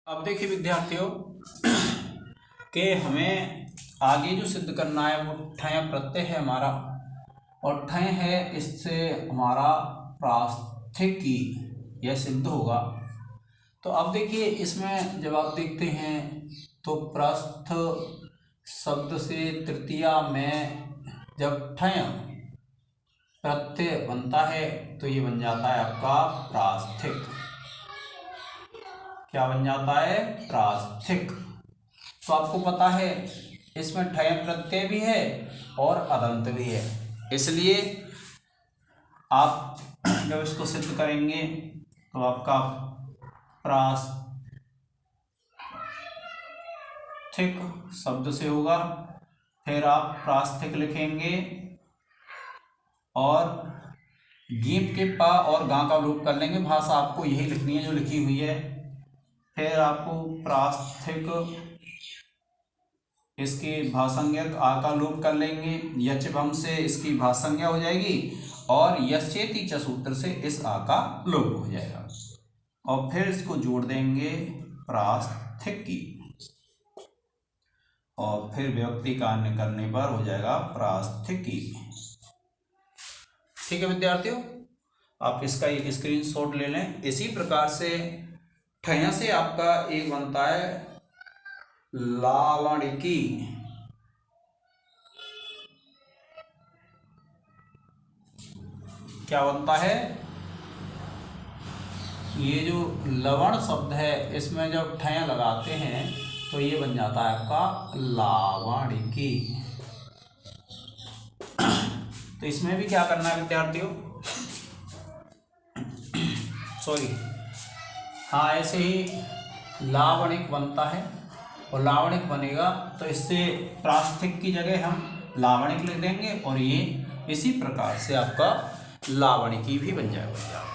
अब देखिए विद्यार्थियों कि हमें आगे जो सिद्ध करना है वो ठय प्रत्यय है हमारा, और ठय है इससे हमारा प्रास्थिकी यह सिद्ध होगा। तो अब देखिए इसमें जब आप देखते हैं तो प्रस्थ शब्द से तृतीया में जब ठय प्रत्यय बनता है तो ये बन जाता है आपका प्रास्थिक। क्या बन जाता है? प्रास्थिक। तो आपको पता है इसमें ठय प्रत्यय भी है और अदंत भी है, इसलिए आप जब इसको सिद्ध करेंगे तो आपका प्रास्थिक शब्द से होगा। फिर आप प्रास्थिक लिखेंगे और गीप के पा और गा का लोप कर लेंगे। भाषा आपको यही लिखनी है जो लिखी हुई है। फिर आपको प्रास्थिक इसकी भाषांज्ञक आ का लोप कर लेंगे, यच भम से इसकी भाषांज्ञा हो जाएगी और यश्चेति च सूत्र से इस आ का लोप हो जाएगा और फिर इसको जोड़ देंगे प्रास्थिक की और फिर विभक्ति का अन्य करने पर हो जाएगा प्रास्थिकी। ठीक है विद्यार्थियों, आप इसका एक स्क्रीनशॉट ले लें। इसी प्रकार से ठय से आपका एक बनता है लावणिकी। क्या बनता है? ये जो लवण शब्द है इसमें जब ठय लगाते हैं तो ये बन जाता है आपका लावणिकी। तो इसमें भी क्या करना है विद्यार्थियों? सॉरी, हाँ, ऐसे ही लावणिक बनता है और लावणिक बनेगा तो इससे प्रास्थिक की जगह हम लावणिक लिख देंगे और ये इसी प्रकार से आपका लावणिकी भी बन जाएगा।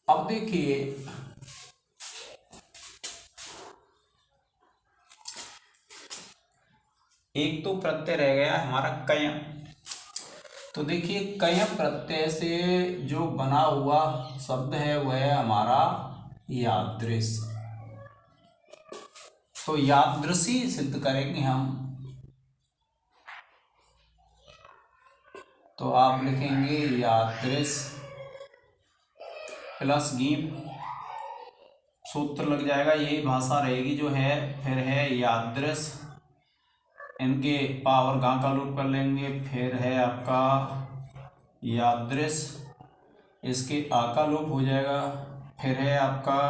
अब देखिए एक तो प्रत्यय रह गया हमारा कय। तो देखिए कय प्रत्यय से जो बना हुआ शब्द है वह है हमारा यादृश। तो यादृशी सिद्ध करेंगे हम। तो आप लिखेंगे यादृश प्लस गीप, सूत्र लग जाएगा, यही भाषा रहेगी जो है। फिर है यादृश, इनके पा और गा का लोप कर लेंगे। फिर है आपका यादृश, इसके आ का लोप हो जाएगा। फिर है आपका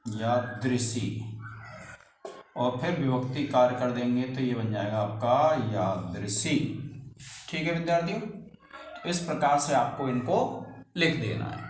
यादृशी और फिर विभक्ति कार्य कर देंगे तो ये बन जाएगा आपका यादृशी। ठीक है विद्यार्थियों, तो इस प्रकार से आपको इनको लिख देना है।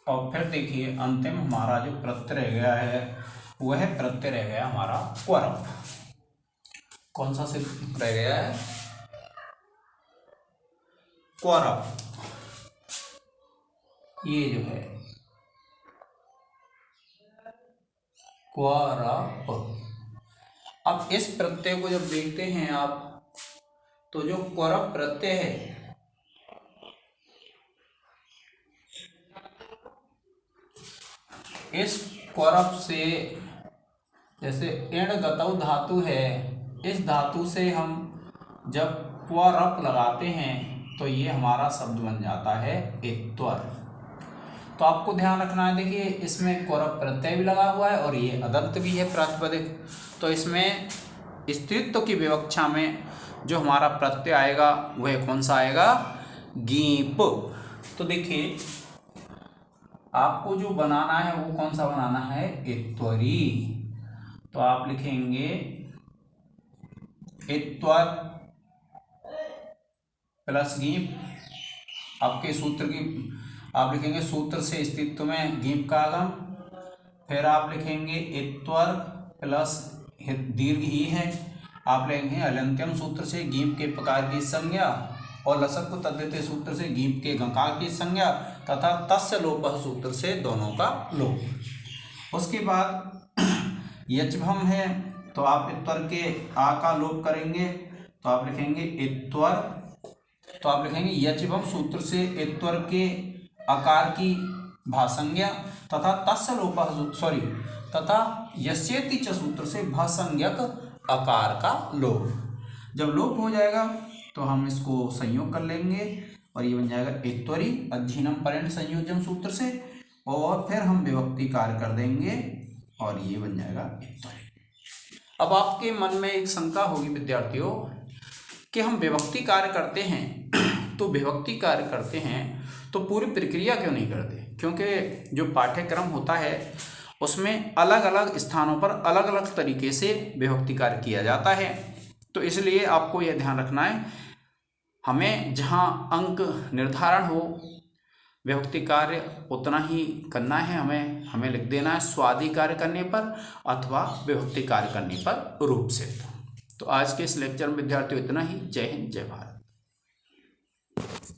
और फिर देखिए अंतिम हमारा जो प्रत्यय रह गया है वह प्रत्यय रह गया हमारा क्वरप। कौन सा सिद्ध रह गया है? क्वरप। ये जो है क्वरप। अब इस प्रत्यय को जब देखते हैं आप तो जो क्वरप प्रत्यय है इस क्वरप से, जैसे इण गतौ धातु है, इस धातु से हम जब क्वरप लगाते हैं तो ये हमारा शब्द बन जाता है इत्वर। तो आपको ध्यान रखना है, देखिए इसमें कोरक प्रत्यय भी लगा हुआ है और ये अदंत भी है प्रातिपदिक। तो इसमें स्त्रीत्व की विवक्षा में जो हमारा प्रत्यय आएगा वह कौन सा आएगा, गीप। तो देखिए आपको जो बनाना है वो कौन सा बनाना है, इत्वरी। तो आप लिखेंगे इत्वर प्लस गीप। आपके सूत्र की आप लिखेंगे सूत्र से स्त्रीत्व में गीप का आगम, फिर आप लिखेंगे इत्वर प्लस दीर्घ ई है, आप लिखेंगे अलंत्यम सूत्र से गीप के प्रकार की संज्ञा और लसक तद्धित सूत्र से गीप के गकार की संज्ञा तथा तस्य लोपः सूत्र से दोनों का लोप। उसके बाद यचभम है, तो आप इत्वर के आ का लोप करेंगे, तो आप लिखेंगे इत्वर, तो आप लिखेंगे यचभम सूत्र से इत्वर के आकार की भासंज्ञा तथा तस्य लोपः तथा यस्येति च सूत्र से भासंज्ञक आकार का लोप। जब लोप हो जाएगा तो हम इसको संयोग कर लेंगे और ये बन जाएगा इत्वरी अधीनम परेण संयोजन सूत्र से, और फिर हम विभक्ति कार्य कर देंगे और ये बन जाएगा इत्वरी। अब आपके मन में एक शंका होगी विद्यार्थियों कि हम विभक्ति कार्य करते हैं तो विभक्ति कार्य करते हैं तो पूरी प्रक्रिया क्यों नहीं करते, क्योंकि जो पाठ्यक्रम होता है उसमें अलग अलग स्थानों पर अलग अलग तरीके से विभक्ति कार्य किया जाता है। तो इसलिए आपको यह ध्यान रखना है, हमें जहाँ अंक निर्धारण हो विभक्ति कार्य उतना ही करना है, हमें लिख देना है स्वादि कार्य करने पर अथवा विभक्ति कार्य करने पर रूप से। तो आज के इस लेक्चर में विद्यार्थियों इतना ही। जय हिंद, जय भारत।